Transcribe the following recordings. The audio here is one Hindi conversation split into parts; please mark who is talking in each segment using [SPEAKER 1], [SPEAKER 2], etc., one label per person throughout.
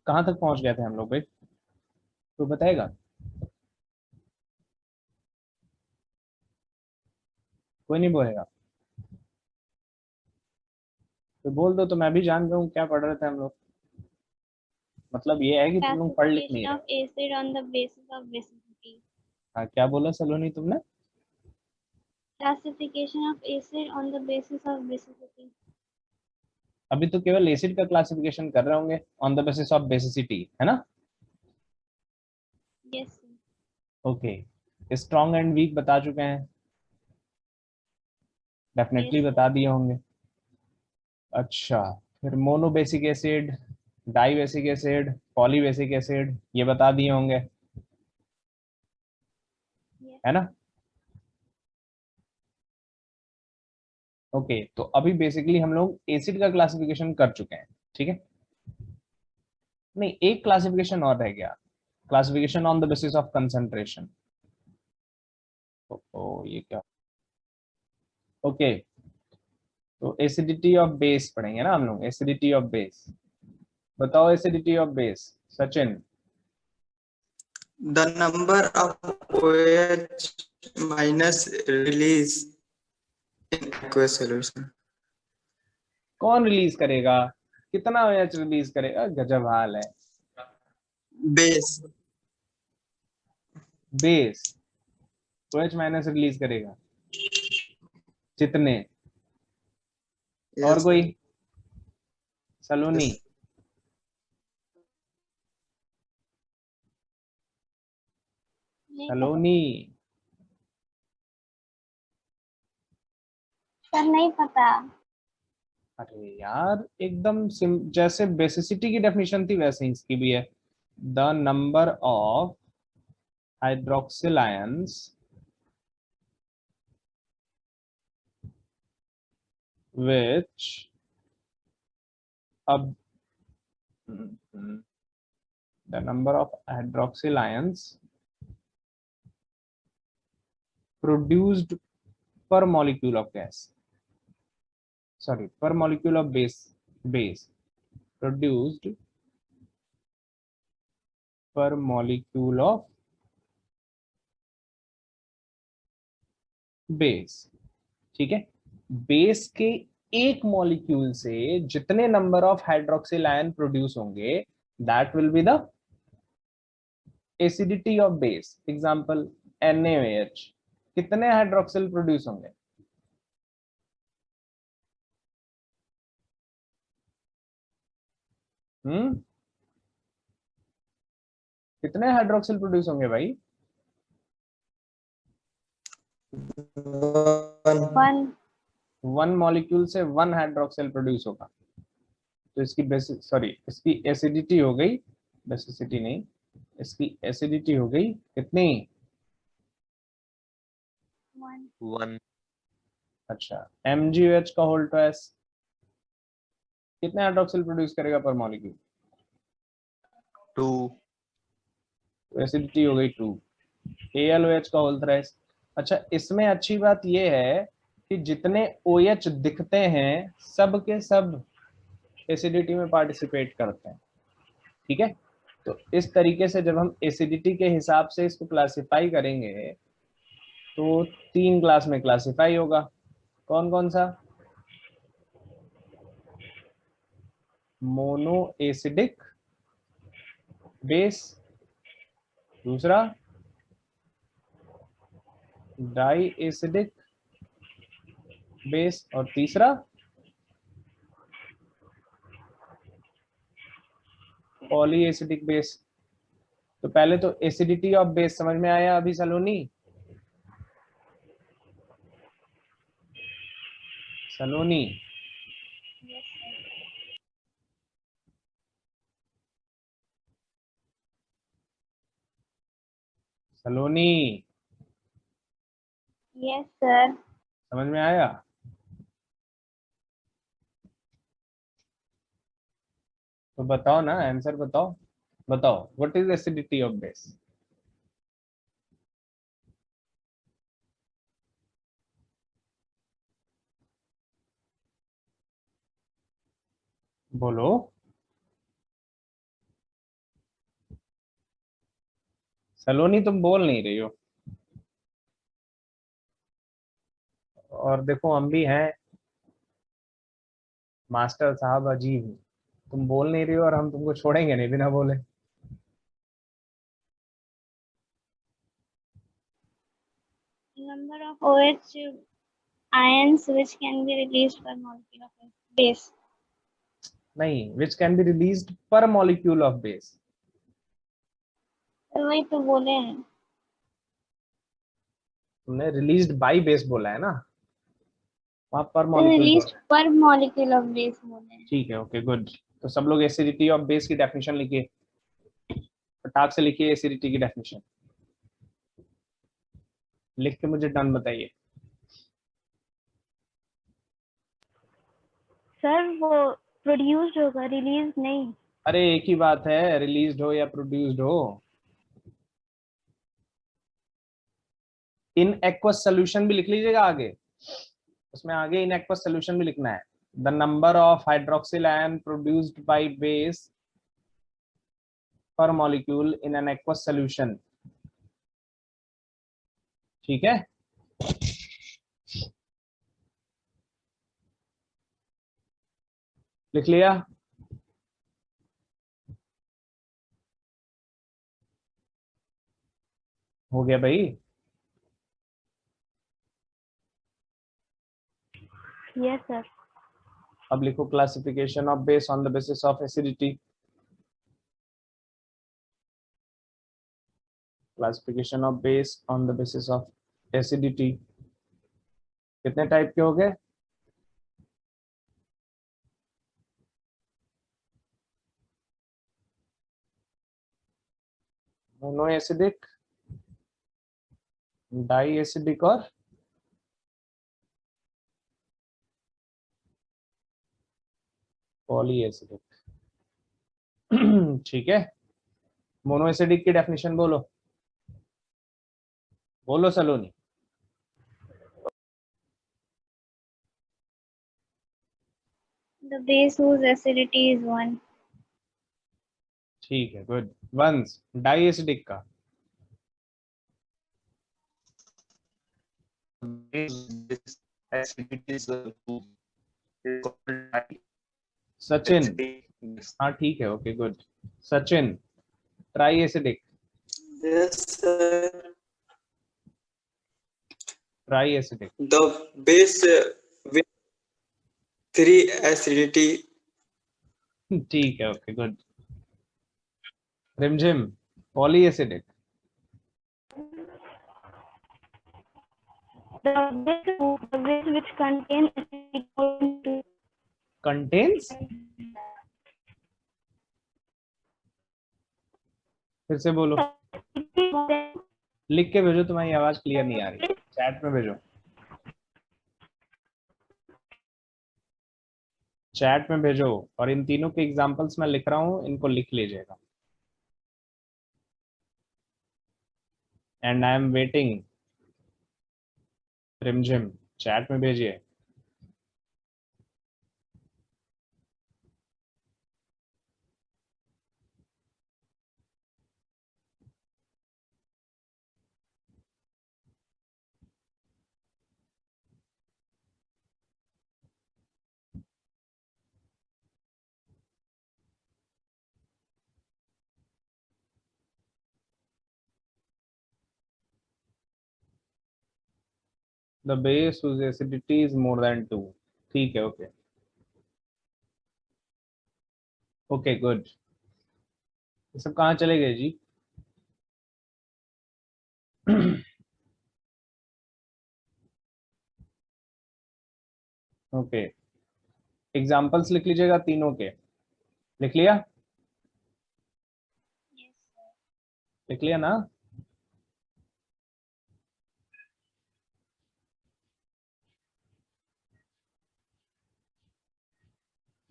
[SPEAKER 1] कहाँ तक पहुंच गए थे हम लोग भाई, तो बताएगा? कोई नहीं बोलेगा? तो बोल दो तो मैं भी जान रहा हूँ क्या पढ़ रहे थे हम लोग। मतलब ये है कि तुम लोग पढ़ लिख नहीं
[SPEAKER 2] Classification
[SPEAKER 1] रहे
[SPEAKER 2] of
[SPEAKER 1] हो।
[SPEAKER 2] acid on the basis of basicity.
[SPEAKER 1] हाँ, क्या बोला सलोनी तुमने?
[SPEAKER 2] Classification of acid on the basis of basicity.
[SPEAKER 1] अभी तो केवल एसिड का क्लासिफिकेशन कर रहे होंगे on the basis of basicity, है ना?
[SPEAKER 2] Yes, sir.
[SPEAKER 1] Okay, strong and weak बता चुके हैं,
[SPEAKER 2] Yes,
[SPEAKER 1] डेफिनेटली
[SPEAKER 2] sir.
[SPEAKER 1] बता दिए होंगे। अच्छा, फिर mono basic acid, di basic acid, poly basic acid, ये बता दिए होंगे,
[SPEAKER 2] Yes.
[SPEAKER 1] है ना? ओके, तो अभी बेसिकली हम लोग एसिड का क्लासिफिकेशन कर चुके हैं, ठीक है? नहीं, एक क्लासिफिकेशन और रह गया, classification on the basis of concentration. तो ये क्या? ओके, तो एसिडिटी ऑफ बेस पढ़ेंगे ना हम लोग, एसिडिटी ऑफ बेस। बताओ acidity of base, Sachin.
[SPEAKER 3] The number of OH minus release in aqueous solution.
[SPEAKER 1] कौन रिलीज करेगा? कितना OH रिलीज करेगा? गजब हाल है।
[SPEAKER 3] Base.
[SPEAKER 1] Base OH minus release करेगा, कितने? और
[SPEAKER 3] Yes,
[SPEAKER 1] कोई?
[SPEAKER 3] sir.
[SPEAKER 1] सलोनी।
[SPEAKER 3] Yes.
[SPEAKER 2] नहीं पता।
[SPEAKER 1] सलोनी।
[SPEAKER 2] सर नहीं पता।
[SPEAKER 1] अरे यार, एकदम जैसे बेसिसिटी की डेफिनेशन थी वैसे ही इसकी भी है। The number of hydroxyl ions which अब the number of hydroxyl ions produced per molecule of gas, sorry, per molecule of base produced per molecule of base, ठीक है? बेस के एक मॉलिक्यूल से जितने number of hydroxyl ion produce होंगे, that will be the acidity of base. Example NaOH, कितने हाइड्रोक्सिल प्रोड्यूस होंगे? हम्म, कितने हाइड्रोक्सिल प्रोड्यूस होंगे भाई?
[SPEAKER 3] One.
[SPEAKER 2] वन।
[SPEAKER 1] वन मॉलिक्यूल से वन हाइड्रोक्सिल प्रोड्यूस होगा। तो इसकी बेसिस, सॉरी, इसकी एसिडिटी हो गई, बेसिसिटी नहीं, इसकी एसिडिटी हो गई कितनी?
[SPEAKER 2] वन।
[SPEAKER 4] वन।
[SPEAKER 1] अच्छा, MgOH का होल ट्वाइस कितने हाइड्रोक्सिल प्रोड्यूस करेगा पर मॉलिक्यूल?
[SPEAKER 4] टू।
[SPEAKER 1] तो एसिडिटी हो गई 2। AlOH का होल थ्राइस। अच्छा, इसमें अच्छी बात यह है कि जितने OH दिखते हैं सब के सब एसिडिटी में पार्टिसिपेट करते हैं, ठीक है? तो इस तरीके से जब हम एसिडिटी के हिसाब से इसको क्लासिफाई करेंगे तो 3 क्लास में क्लासिफाई होगा। कौन कौन सा? मोनो एसिडिक बेस, दूसरा डाई एसिडिक बेस, और तीसरा पॉली एसिडिक बेस। तो पहले तो एसिडिटी ऑफ बेस समझ में आया अभी सलोनी? सलोनी,
[SPEAKER 2] यस सर।
[SPEAKER 1] सलोनी,
[SPEAKER 2] यस सर।
[SPEAKER 1] समझ में आया? तो बताओ ना, आंसर बताओ। बताओ, what is acidity of base? बोलो। सलोनी तुम बोल नहीं रही हो। और देखो हम भी हैं, मास्टर साहब अजीब हैं। तुम बोल नहीं रही हो और हम तुमको छोड़ेंगे नहीं बिना बोले।
[SPEAKER 2] Number of OH ions which can be released per molecule of base.
[SPEAKER 1] नहीं, विच कैन बी रिलीज्ड पर मॉलिक्यूल ऑफ बेस।
[SPEAKER 2] तो वही तो बोले हैं।
[SPEAKER 1] तुमने रिलीज्ड बाय बेस बोला है ना, वहां पर molecule.
[SPEAKER 2] Released per molecule of base बोले हैं।
[SPEAKER 1] ठीक है, ओके गुड। तो सब लोग एसिडिटी ऑफ बेस की डेफिनेशन लिखिए, फटाक से लिखिए एसिडिटी की डेफिनेशन, लिख के मुझे डन बताइए।
[SPEAKER 2] सर वो प्रोड्यूस्ड होगा, रिलीज नहीं।
[SPEAKER 1] अरे एक ही बात है, रिलीज्ड हो या प्रोड्यूस्ड हो। इन एक्वस सोल्यूशन भी लिख लीजिएगा आगे, उसमें आगे इन एक्वस सोल्यूशन भी लिखना है। The number of hydroxyl ion produced by base per molecule in an aqueous solution. ठीक है, लिख लिया? हो गया भाई?
[SPEAKER 2] Yes sir.
[SPEAKER 1] अब लिखो classification of base on the basis of acidity. Classification of base on the basis of acidity कितने टाइप के हो गए? मोनो एसिडिक, डाई एसिडिक और पॉली एसिडिक। ठीक है, मोनो एसिडिक की डेफिनेशन बोलो, बोलो सलोनी।
[SPEAKER 2] The base whose acidity is 1.
[SPEAKER 1] ठीक है, गुड। वंस डाई एसिडिक का सचिन। हाँ ठीक है, okay good. Sachin, try acidic.
[SPEAKER 3] Yes, sir.
[SPEAKER 1] Try acidic.
[SPEAKER 3] The base with 3 acidity.
[SPEAKER 1] ठीक है, ओके गुड। रिमझिम, poly acidic.
[SPEAKER 2] The base which contain acidity
[SPEAKER 1] contains, फिर से बोलो, लिख के भेजो, तुम्हारी आवाज क्लियर नहीं आ रही, चैट में भेजो, चैट में भेजो। और इन तीनों के एग्जांपल्स मैं लिख रहा हूं, इनको लिख लीजिएगा। And I am waiting. रिमझिम, चैट में भेजिए। The base whose acidity is more than 2। ठीक है, ओके ओके गुड। ये सब कहाँ चले गए जी? ओके, एग्जांपल्स लिख लीजिएगा तीनों के। लिख लिया? लिख लिया ना?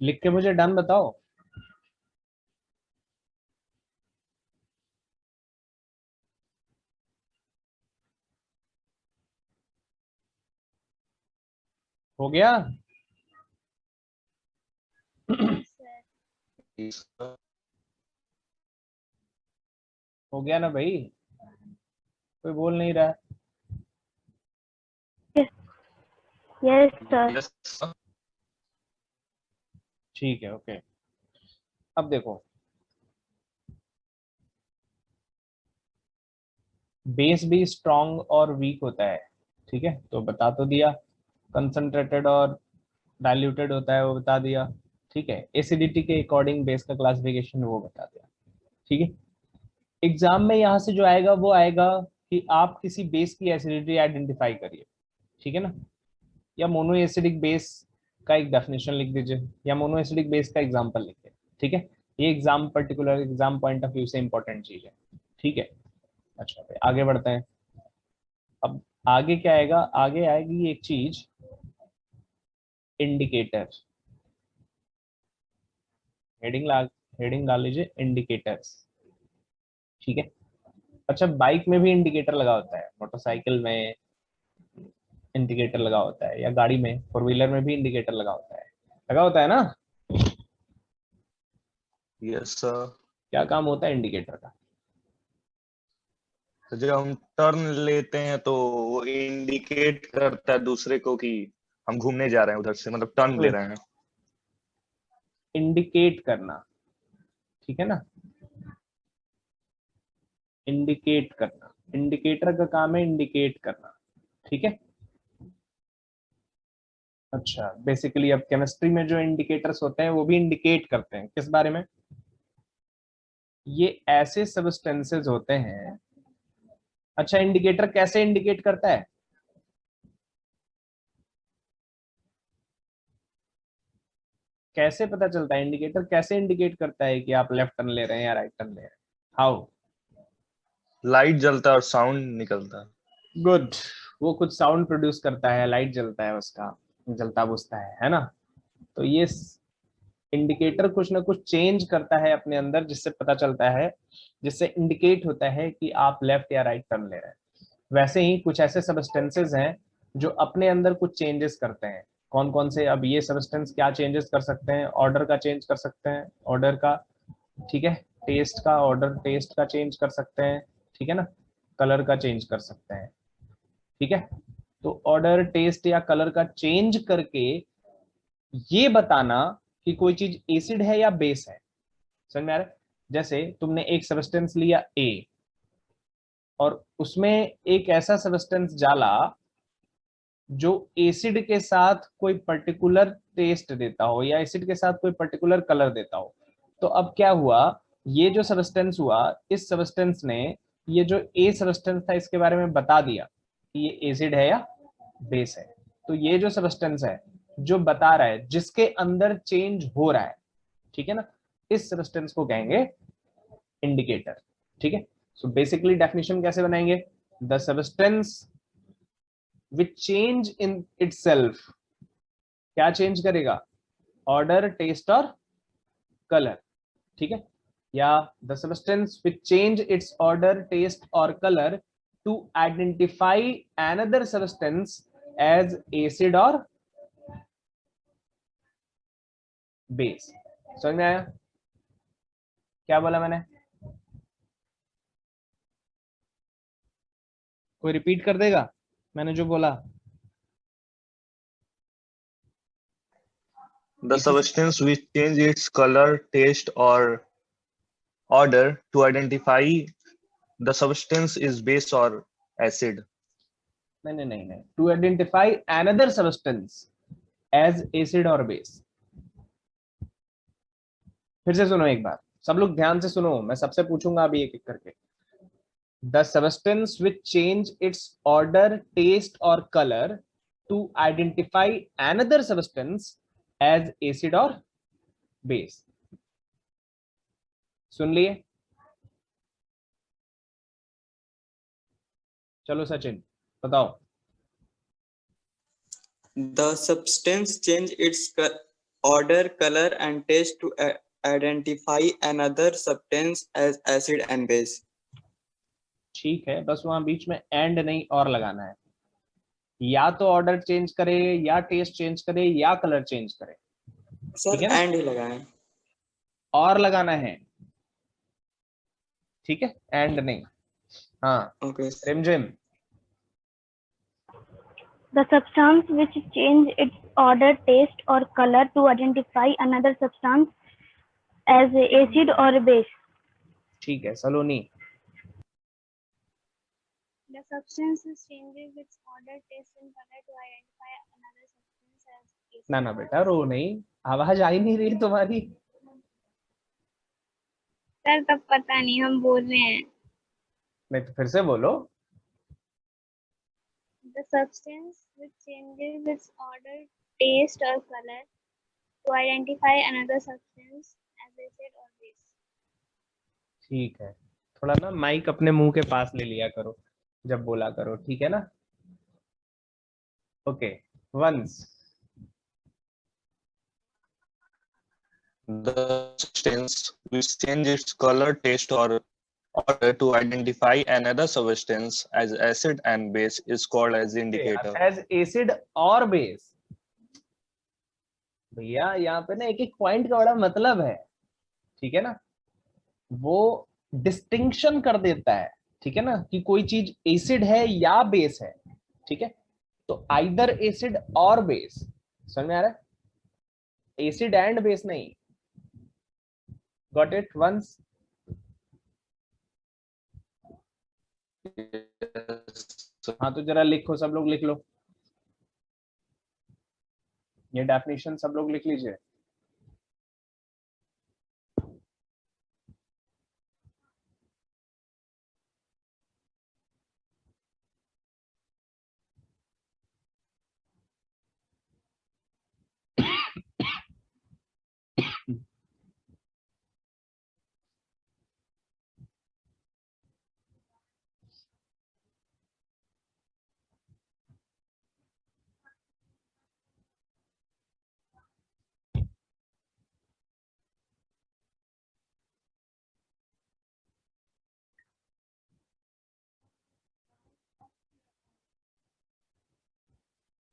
[SPEAKER 1] लिख के मुझे डन बताओ। हो गया? हो गया ना भाई? कोई बोल नहीं रहा है।
[SPEAKER 2] Yes, sir.
[SPEAKER 4] Yes, sir.
[SPEAKER 1] ठीक है, ओके। अब देखो, बेस भी स्ट्रॉन्ग और वीक होता है, ठीक है, तो बता तो दिया। कंसंट्रेटेड और डाइल्यूटेड होता है, वो बता दिया। ठीक है, एसिडिटी के अकॉर्डिंग बेस का क्लासिफिकेशन वो बता दिया। ठीक है, एग्जाम में यहाँ से जो आएगा वो आएगा कि आप किसी बेस की एसिडिटी आइडेंटिफाई करिए, ठीक है ना, या मोनो एसिडिक बेस का एक डेफिनेशन लिख दीजिए, या मोनो एसिडिक बेस का एग्जांपल लिखिए। ठीक है, ये exam particular exam point of view से इंपॉर्टेंट चीज है। ठीक है, अच्छा भाई आगे बढ़ते हैं। अब आगे क्या आएगा, आगे आएगी एक चीज, इंडिकेटर। हेडिंग डाल लीजिए इंडिकेटर्स। ठीक है, अच्छा बाइक में भी इंडिकेटर लगा होता है, मोटरसाइकिल में इंडिकेटर लगा होता है, या गाड़ी में फोर व्हीलर में भी इंडिकेटर लगा होता है ना।
[SPEAKER 4] Yes, sir.
[SPEAKER 1] क्या काम होता है इंडिकेटर का?
[SPEAKER 4] तो जब हम टर्न लेते हैं तो वो इंडिकेट करता है दूसरे को कि हम घूमने जा रहे हैं उधर से, मतलब टर्न ले रहे हैं।
[SPEAKER 1] इंडिकेट करना, ठीक है ना, इंडिकेट करना, इंडिकेटर का काम है इंडिकेट करना। ठीक है, अच्छा बेसिकली अब केमिस्ट्री में जो इंडिकेटर्स होते हैं वो भी इंडिकेट करते हैं किस बारे में? ये ऐसे सब्सटेंसेस होते हैं। अच्छा इंडिकेटर कैसे इंडिकेट करता है? कैसे पता चलता है, इंडिकेटर कैसे इंडिकेट करता है कि आप लेफ्ट टर्न ले रहे हैं या राइट टर्न ले रहे हैं? हाउ?
[SPEAKER 4] लाइट जलता है और साउंड निकलता है।
[SPEAKER 1] गुड, वो कुछ साउंड प्रोड्यूस करता है, लाइट जलता है, उसका जलता बुझता है ना। तो ये इंडिकेटर कुछ ना कुछ चेंज करता है अपने अंदर, जिससे पता चलता है, जिससे इंडिकेट होता है कि आप लेफ्ट या राइट टर्न ले रहे हैं। वैसे ही कुछ ऐसे सब्सटेंसेस हैं जो अपने अंदर कुछ चेंजेस करते हैं। कौन कौन से? अब ये सब्सटेंस क्या चेंजेस कर सकते हैं? ऑर्डर का चेंज कर सकते हैं, ऑर्डर का, ठीक है, टेस्ट का, ऑर्डर टेस्ट का चेंज कर सकते हैं, ठीक है ना, कलर का चेंज कर सकते हैं। ठीक है, तो ऑर्डर टेस्ट या कलर का चेंज करके ये बताना कि कोई चीज एसिड है या बेस है। समझ में आ रहा है? जैसे तुमने एक सब्सटेंस लिया ए, और उसमें एक ऐसा सब्सटेंस डाला जो एसिड के साथ कोई पर्टिकुलर टेस्ट देता हो या एसिड के साथ कोई पर्टिकुलर कलर देता हो, तो अब क्या हुआ, ये जो सब्सटेंस हुआ, इस सब्सटेंस ने ये जो ए सब्सटेंस था इसके बारे में बता दिया कि ये एसिड है या बेस है। तो ये जो सब्सटेंस है जो बता रहा है, जिसके अंदर चेंज हो रहा है, ठीक है ना, इस सब्सटेंस को कहेंगे इंडिकेटर। ठीक है, सो बेसिकली डेफिनेशन कैसे बनाएंगे? The substance which change in itself, क्या चेंज करेगा? ऑर्डर टेस्ट और कलर। ठीक है, या the substance which change its odour taste और colour to identify another substance as acid और बेस। समझ में आया क्या बोला मैंने? कोई रिपीट कर देगा मैंने जो बोला?
[SPEAKER 4] The substance which change its color, taste, or order to identify the substance is base or acid.
[SPEAKER 1] नहीं नहीं नहीं, to identify another substance as acid और बेस। फिर से सुनो एक बार, सब लोग ध्यान से सुनो, मैं सबसे पूछूंगा अभी एक एक करके। The substance which change its odour taste और colour to identify another substance as acid और बेस। सुन लिए? चलो सचिन बताओ।
[SPEAKER 3] The substance change its order, color, and taste to identify another substance as acid and base.
[SPEAKER 1] ठीक है, बस वहां बीच में एंड नहीं और लगाना है, या तो ऑर्डर चेंज करे, या टेस्ट चेंज करे, या कलर चेंज करे।
[SPEAKER 3] सर
[SPEAKER 1] ठीक है ना,
[SPEAKER 3] एंड ही लगाएं।
[SPEAKER 1] और लगाना है, ठीक है, एंड नहीं। हाँ
[SPEAKER 3] Okay.
[SPEAKER 1] रिमझिम।
[SPEAKER 2] The substance which change its odor, taste, or color to identify another substance as acid or base.
[SPEAKER 1] ठीक है सलोनी।
[SPEAKER 2] The substance changes its odor, taste, and color to identify another substance as acid.
[SPEAKER 1] ना ना बेटा रो नहीं, आवाज आ ही नहीं रही तुम्हारी।
[SPEAKER 2] सर तब पता नहीं, हम बोल रहे हैं।
[SPEAKER 1] नहीं तो फिर से बोलो।
[SPEAKER 2] The substance which changes its odor, taste, or color to identify another substance as acid or base.
[SPEAKER 1] ठीक है, थोड़ा ना माइक अपने मुंह के पास ले लिया करो जब बोला करो, ठीक है ना। Okay once.
[SPEAKER 4] The substance which change its color, taste, or order to identify another substance as acid and base is called as indicator.
[SPEAKER 1] As acid और बेस। भैया यहाँ पे ना एक एक पॉइंट का बड़ा मतलब है, ठीक है ना, वो डिस्टिंक्शन कर देता है, ठीक है ना, कि कोई चीज एसिड है या बेस है, ठीक है। तो आइदर एसिड और बेस, समझ में आ रहा है, एसिड एंड बेस नहीं। Got it once. हाँ तो जरा लिखो, सब लोग लिख लो, ये डेफिनेशन सब लोग लिख लीजिए।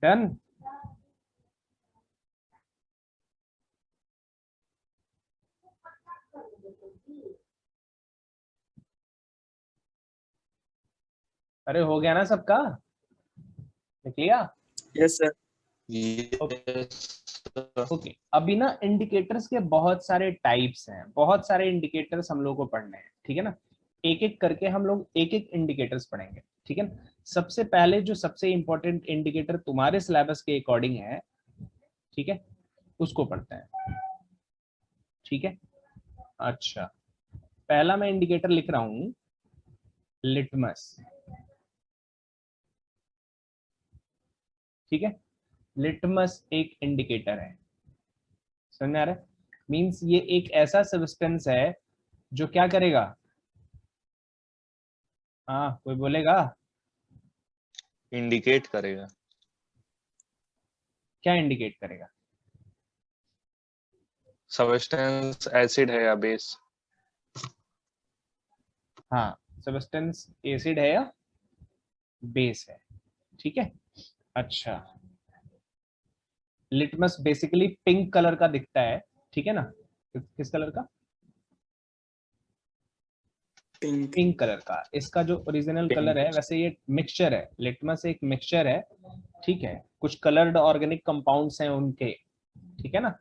[SPEAKER 1] डन। अरे हो गया ना सबका, लिख लिया।
[SPEAKER 3] Yes, sir.
[SPEAKER 1] ओके अभी ना इंडिकेटर्स के बहुत सारे टाइप्स हैं, बहुत सारे इंडिकेटर्स हम लोग को पढ़ने हैं, ठीक है ना। एक एक करके हम लोग एक एक इंडिकेटर्स पढ़ेंगे, ठीक है ना। सबसे पहले जो सबसे इंपॉर्टेंट इंडिकेटर तुम्हारे सिलेबस के अकॉर्डिंग है, ठीक है, उसको पढ़ते हैं, ठीक है। अच्छा पहला मैं इंडिकेटर लिख रहा हूं, लिटमस, ठीक है। लिटमस एक इंडिकेटर है, समझ में आ रहा है। मींस ये एक ऐसा सब्सटेंस है जो क्या करेगा, हाँ कोई बोलेगा,
[SPEAKER 4] इंडिकेट करेगा।
[SPEAKER 1] क्या इंडिकेट करेगा?
[SPEAKER 4] सब्सटेंस एसिड है या बेस।
[SPEAKER 1] हाँ सब्सटेंस एसिड है या बेस है, ठीक है। अच्छा लिटमस बेसिकली पिंक कलर का दिखता है, ठीक है ना। किस कलर का?
[SPEAKER 3] Pink.
[SPEAKER 1] पिंक कलर का। इसका जो ओरिजिनल कलर है, वैसे ये मिक्सचर है, लिटमस एक मिक्सचर है, ठीक है। कुछ कलर्ड ऑर्गेनिक कंपाउंड्स हैं उनके, ठीक है ना,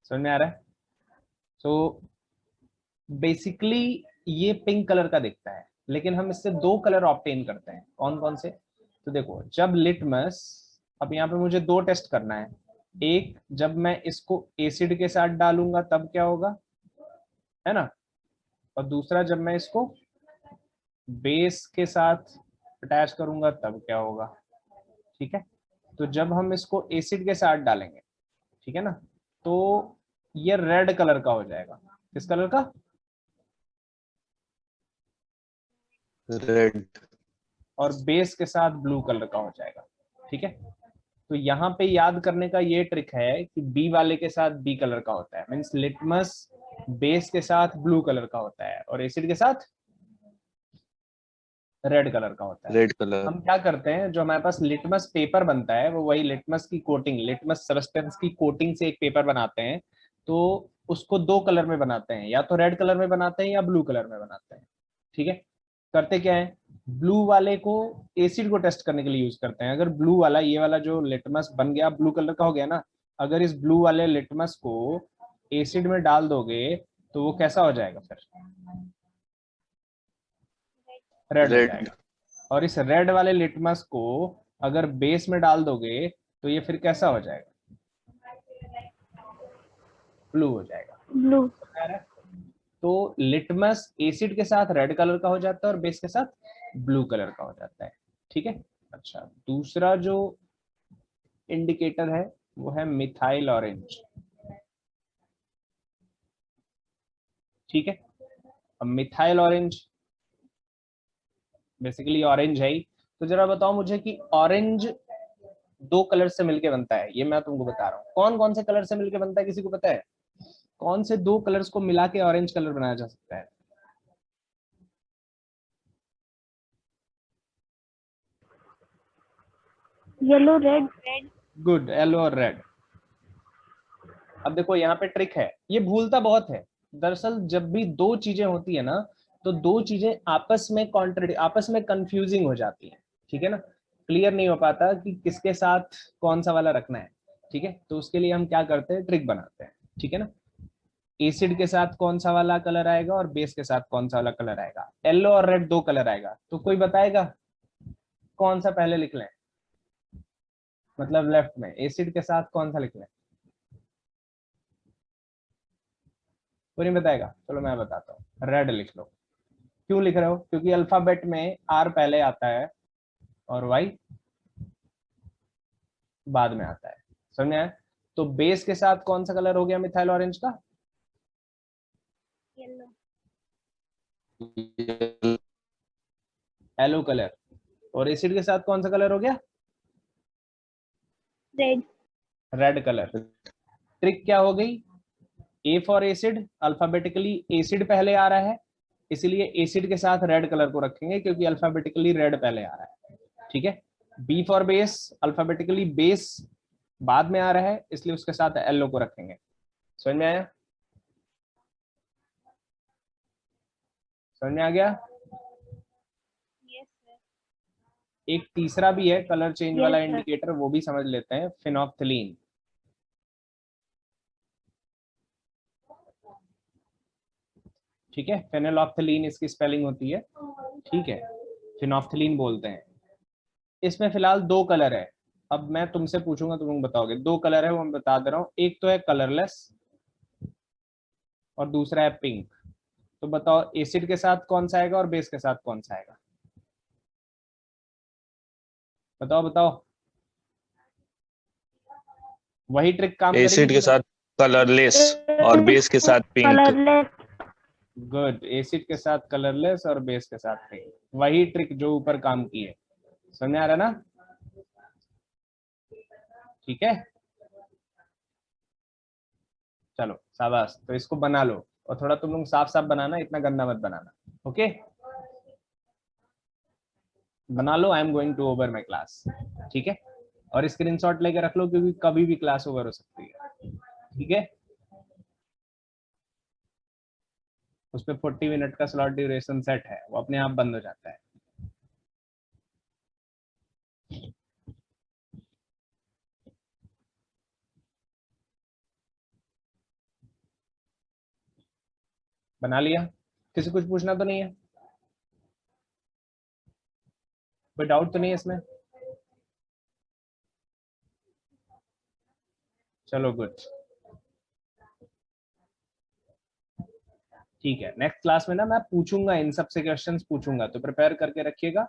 [SPEAKER 1] समझ में आ रहा है। तो बेसिकली ये पिंक कलर का दिखता है, लेकिन हम इससे दो कलर ऑब्टेन करते हैं। कौन कौन से? तो देखो जब लिटमस, अब यहाँ पे मुझे दो टेस्ट करना है। एक जब मैं इसको एसिड के साथ डालूंगा तब क्या होगा, है ना, और दूसरा जब मैं इसको बेस के साथ अटैच करूंगा तब क्या होगा, ठीक है। तो जब हम इसको एसिड के साथ डालेंगे, ठीक है ना, तो ये रेड कलर का हो जाएगा। किस कलर का?
[SPEAKER 4] रेड।
[SPEAKER 1] और बेस के साथ ब्लू कलर का हो जाएगा, ठीक है। तो यहाँ पे याद करने का ये ट्रिक है कि बी वाले के साथ बी कलर का होता है, मींस लिटमस बेस के साथ ब्लू कलर का होता है और एसिड के साथ रेड कलर का होता है।
[SPEAKER 4] Red colour.
[SPEAKER 1] हम क्या करते हैं, जो हमारे पास लिटमस पेपर बनता है वो वही लिटमस की कोटिंग, लिटमस सब्सटेंस की कोटिंग से एक पेपर बनाते हैं। तो उसको दो कलर में बनाते हैं, या तो रेड कलर में बनाते हैं या ब्लू कलर में बनाते हैं, ठीक है। करते क्या है, ब्लू वाले को एसिड को टेस्ट करने के लिए यूज करते हैं। अगर ब्लू वाला, ये वाला जो लिटमस बन गया, ब्लू कलर का हो गया ना, अगर इस ब्लू वाले लिटमस को एसिड में डाल दोगे तो वो कैसा हो जाएगा, फिर रेड हो
[SPEAKER 4] Red.
[SPEAKER 1] जाएगा। और इस रेड वाले लिटमस को अगर बेस में डाल दोगे तो ये फिर कैसा हो जाएगा, ब्लू हो जाएगा।
[SPEAKER 2] ब्लू।
[SPEAKER 1] तो लिटमस एसिड के साथ रेड कलर का हो जाता है और बेस के साथ ब्लू कलर का हो जाता है। ठीक है। अच्छा, दूसरा जो इंडिकेटर है वो है मिथाइल ऑरेंज। ठीक है। अब मिथाइल ऑरेंज बेसिकली ऑरेंज है ही। तो जरा बताओ मुझे कि ऑरेंज दो कलर से मिलके बनता है, ये मैं तुमको बता रहा हूँ। कौन कौन से कलर से मिलके बनता है, किसी को पता है? कौन से दो कलर्स को मिला के ऑरेंज कलर बनाया जा सकता है?
[SPEAKER 2] Yellow red. Red.
[SPEAKER 1] Good, yellow और रेड। अब देखो यहाँ पे ट्रिक है, ये भूलता बहुत है। दरअसल जब भी दो चीजें होती है ना, तो दो चीजें आपस में कंफ्यूजिंग हो जाती है। ठीक है ना, क्लियर नहीं हो पाता कि किसके साथ कौन सा वाला रखना है। ठीक है, तो उसके लिए हम क्या करते हैं, ट्रिक बनाते हैं। ठीक है ना, एसिड के साथ कौन सा वाला कलर आएगा और बेस के साथ कौन सा वाला कलर आएगा। येलो और रेड दो कलर आएगा, तो कोई बताएगा कौन सा पहले लिख लें, मतलब लेफ्ट में एसिड के साथ कौन सा लिख लें? कोई नहीं बताएगा, चलो मैं बताता हूँ, रेड लिख लो। क्यों लिख रहे हो? क्योंकि अल्फाबेट में आर पहले आता है और वाई बाद में आता है। समझ में आया? तो बेस के साथ कौन सा कलर हो गया मिथाइल ऑरेंज का?
[SPEAKER 2] येलो।
[SPEAKER 1] Yellow colour. और एसिड के साथ कौन सा कलर हो गया?
[SPEAKER 2] रेड।
[SPEAKER 1] Red colour. ट्रिक क्या हो गई, A for acid, alphabetically acid पहले आ रहा है, इसलिए एसिड के साथ रेड कलर को रखेंगे क्योंकि अल्फाबेटिकली रेड पहले आ रहा है। ठीक है। B for base, alphabetically base बाद में आ रहा है, इसलिए उसके साथ येलो को रखेंगे। समझ में आया? समझ में आ गया?
[SPEAKER 2] Yes sir.
[SPEAKER 1] एक तीसरा भी है कलर चेंज वाला
[SPEAKER 2] Yes, sir.
[SPEAKER 1] इंडिकेटर, वो भी समझ लेते हैं, फिनोप्थिलीन। ठीक है, फेनिलॉफ्थिलीन इसकी स्पेलिंग होती है। ठीक है, फिनोप्थिलीन बोलते हैं। इसमें फिलहाल दो कलर है। अब मैं तुमसे पूछूंगा, तुम बताओगे। दो कलर है वो मैं बता दे रहा हूँ, एक तो है कलरलेस और दूसरा है पिंक। तो बताओ एसिड के साथ कौन सा आएगा और बेस के साथ कौन सा आएगा? बताओ बताओ, वही ट्रिक काम करेगी
[SPEAKER 4] एसिड के
[SPEAKER 1] तो?
[SPEAKER 4] साथ कलरलेस और बेस के साथ पिंक।
[SPEAKER 2] कलरलेस।
[SPEAKER 1] गुड, एसिड के साथ कलरलेस और बेस के साथ पिंक, वही ट्रिक जो ऊपर काम की है। समझ आ रहा ना? ठीक है, चलो शाबाश। तो इसको बना लो और थोड़ा तुम लोग साफ साफ बनाना, इतना गंदा मत बनाना। ओके, बना लो। I am going to over my class. ठीक है, और स्क्रीनशॉट लेके रख लो क्योंकि कभी भी क्लास ओवर हो सकती है। ठीक है, उस पर 40 मिनट का स्लॉट ड्यूरेशन सेट है, वो अपने आप बंद हो जाता है। बना लिया? किसी कुछ पूछना तो नहीं है? कोई डाउट तो नहीं है इसमें? चलो गुड। ठीक है, नेक्स्ट क्लास में ना मैं पूछूंगा, इन सब से क्वेश्चंस पूछूंगा, तो प्रिपेयर करके रखिएगा।